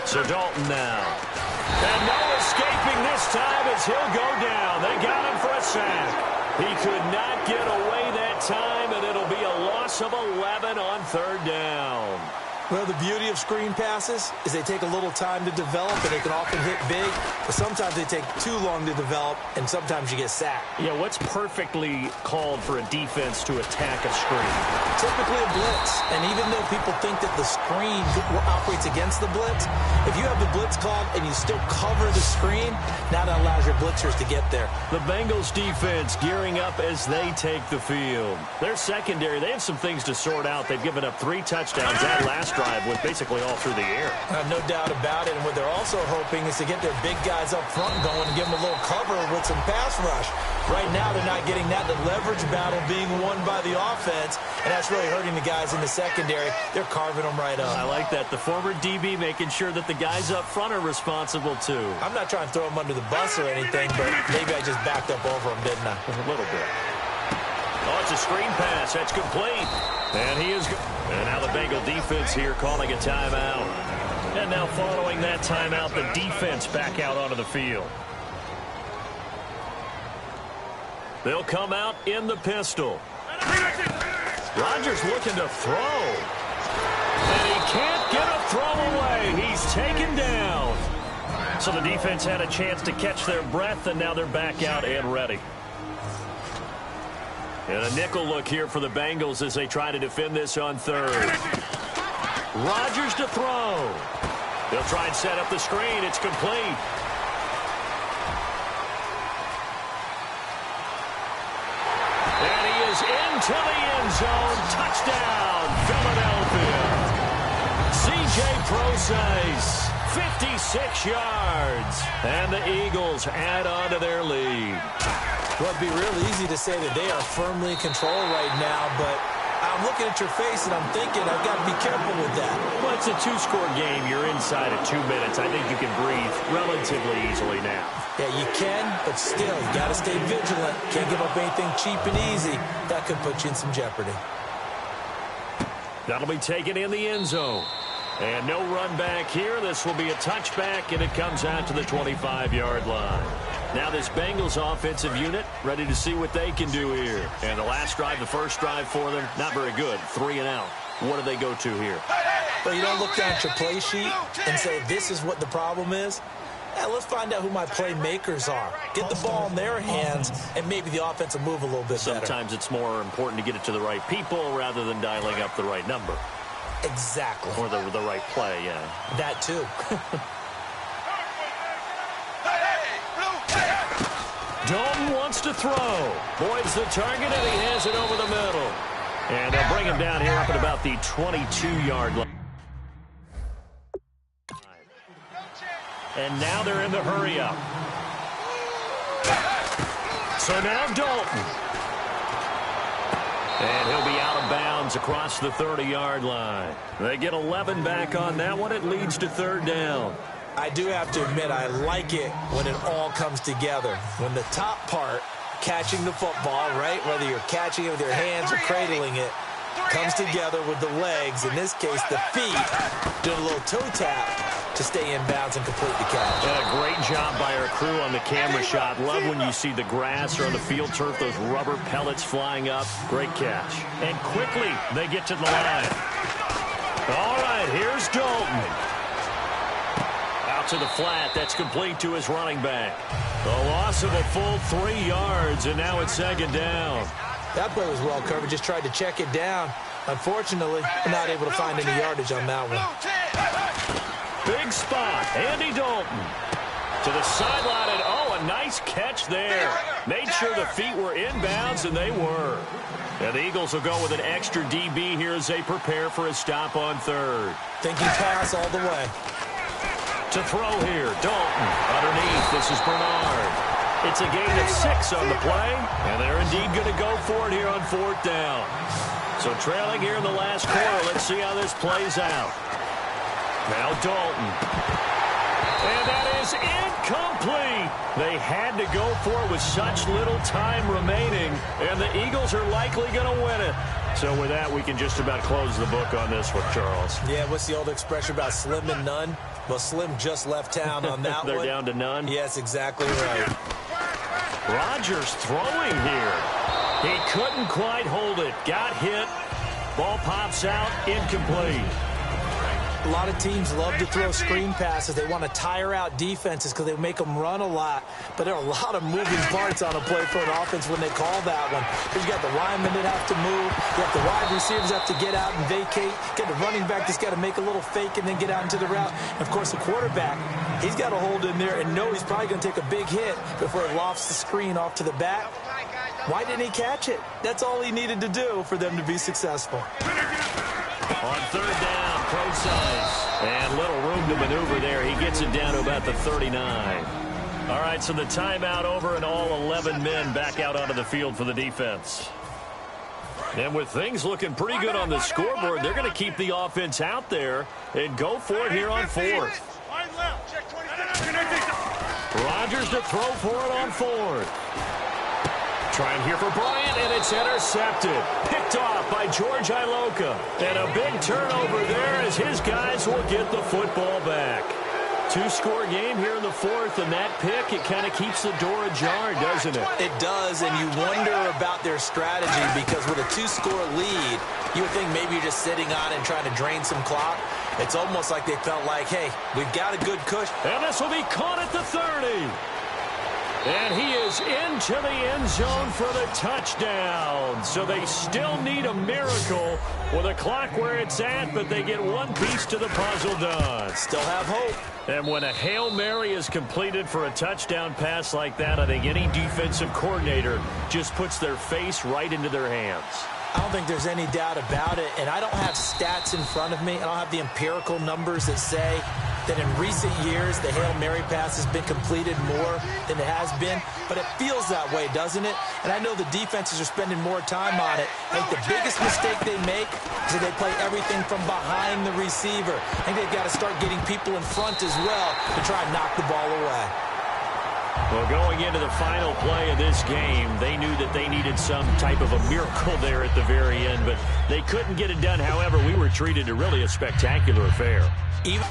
So Dalton now. And no escaping this time as he'll go down. They got him for a sack. He could not get away that time, and it'll be a loss of 11 on third down. Well, the beauty of screen passes is they take a little time to develop, and they can often hit big. But sometimes they take too long to develop, and sometimes you get sacked. Yeah, what's perfectly called for a defense to attack a screen? Typically a blitz. And even though people think that the screen operates against the blitz, if you have the blitz called and you still cover the screen, now that allows your blitzers to get there. The Bengals defense gearing up as they take the field. Their secondary, they have some things to sort out. They've given up 3 touchdowns that last drive with basically all through the air. No doubt about it. And what they're also hoping is to get their big guys up front going and give them a little cover with some pass rush. Right now, they're not getting that. The leverage battle being won by the offense, and that's really hurting the guys in the secondary. They're carving them right up. I like that. The former DB making sure that the guys up front are responsible, too. I'm not trying to throw them under the bus or anything, but maybe I just backed up over them, didn't I? A little bit. Oh, it's a screen pass. That's complete. And he is good. And now the Bengal defense here calling a timeout. And now following that timeout, the defense back out onto the field. They'll come out in the pistol. Rodgers looking to throw. And he can't get a throw away. He's taken down. So the defense had a chance to catch their breath, and now they're back out and ready. And a nickel look here for the Bengals as they try to defend this on third. Rodgers to throw. They'll try and set up the screen. It's complete. And he is into the end zone. Touchdown, Philadelphia. C.J. Prosise, 56 yards. And the Eagles add on to their lead. Well, it'd be real easy to say that they are firmly in control right now, but I'm looking at your face and I'm thinking I've got to be careful with that. Well, it's a 2-score game. You're inside of 2 minutes. I think you can breathe relatively easily now. Yeah, you can, but still, you got to stay vigilant. Can't give up anything cheap and easy. That could put you in some jeopardy. That'll be taken in the end zone. And no run back here. This will be a touchback, and it comes out to the 25-yard line. Now this Bengals offensive unit ready to see what they can do here. And the last drive, the first drive for them, not very good. 3 and out. What do they go to here? Well, you don't look down at your play sheet and say, this is what the problem is. Yeah, let's find out who my playmakers are. Get the ball in their hands, and maybe the offense will move a little bit better. Sometimes it's more important to get it to the right people rather than dialing up the right number. Exactly. Or the right play, yeah. That too. Dalton wants to throw. Boyd's the target, and he has it over the middle. And they'll bring him down here up at about the 22-yard line. And now they're in the hurry-up. So now Dalton. And he'll be out of bounds across the 30-yard line. They get 11 back on that one. It leads to third down. I do have to admit, I like it when it all comes together. When the top part, catching the football, right, whether you're catching it with your hands or cradling it, comes together with the legs, in this case the feet, doing a little toe tap to stay in bounds and complete the catch. Yeah, great job by our crew on the camera shot. Love when you see the grass or on the field turf, those rubber pellets flying up. Great catch. And quickly, they get to the line. All right, here's Dalton. Out to the flat. That's complete to his running back. The loss of a full 3 yards, and now it's second down. That play was well covered. Just tried to check it down. Unfortunately, not able to find any yardage on that one. Big spot. Andy Dalton to the sideline, and oh, a nice catch there. Made sure the feet were inbounds, and they were. And the Eagles will go with an extra DB here as they prepare for a stop on third. Thinking pass all the way. To throw here, Dalton underneath. This is Bernard. It's a gain of 6 on the play, and they're indeed going to go for it here on fourth down. So trailing here in the last quarter, let's see how this plays out. Now Dalton. And that is incomplete. They had to go for it with such little time remaining, and the Eagles are likely going to win it. So with that, we can just about close the book on this one, Charles. Yeah, what's the old expression about slim and none? Well, Slim just left town on that They're one. down to none? Yes, exactly right. Rodgers throwing here. He couldn't quite hold it. Got hit. Ball pops out. Incomplete. A lot of teams love to throw screen passes. They want to tire out defenses because they make them run a lot. But there are a lot of moving parts on a play for an offense when they call that one. Because you got the linemen that have to move. You have the wide receivers have to get out and vacate. You got the running back that's got to make a little fake and then get out into the route. And, of course, the quarterback, he's got to hold in there and know he's probably going to take a big hit before it lofts the screen off to the back. Why didn't he catch it? That's all he needed to do for them to be successful. On third down, pro size. And little room to maneuver there. He gets it down to about the 39. All right, so the timeout over and all 11 men back out onto the field for the defense. And with things looking pretty good on the scoreboard, they're going to keep the offense out there and go for it here on fourth. Rodgers to throw for it on fourth. Trying here for Bryant, and it's intercepted. Picked off by George Iloka. And a big turnover there as his guys will get the football back. Two-score game here in the fourth, and that pick, it kind of keeps the door ajar, doesn't it? It does, and you wonder about their strategy because with a two-score lead, you would think maybe you're just sitting on it and trying to drain some clock. It's almost like they felt like, hey, we've got a good cushion. And this will be caught at the 30. And he is into the end zone for the touchdown. So they still need a miracle with a clock where it's at, but they get one piece to the puzzle done. Still have hope. And when a Hail Mary is completed for a touchdown pass like that, I think any defensive coordinator just puts their face right into their hands. I don't think there's any doubt about it, and I don't have stats in front of me. I don't have the empirical numbers that say that in recent years the Hail Mary pass has been completed more than it has been, but it feels that way, doesn't it? And I know the defenses are spending more time on it. I think the biggest mistake they make is that they play everything from behind the receiver. I think they've got to start getting people in front as well to try and knock the ball away. Well, going into the final play of this game, they knew that they needed some type of a miracle there at the very end, but they couldn't get it done. However, we were treated to really a spectacular affair. Even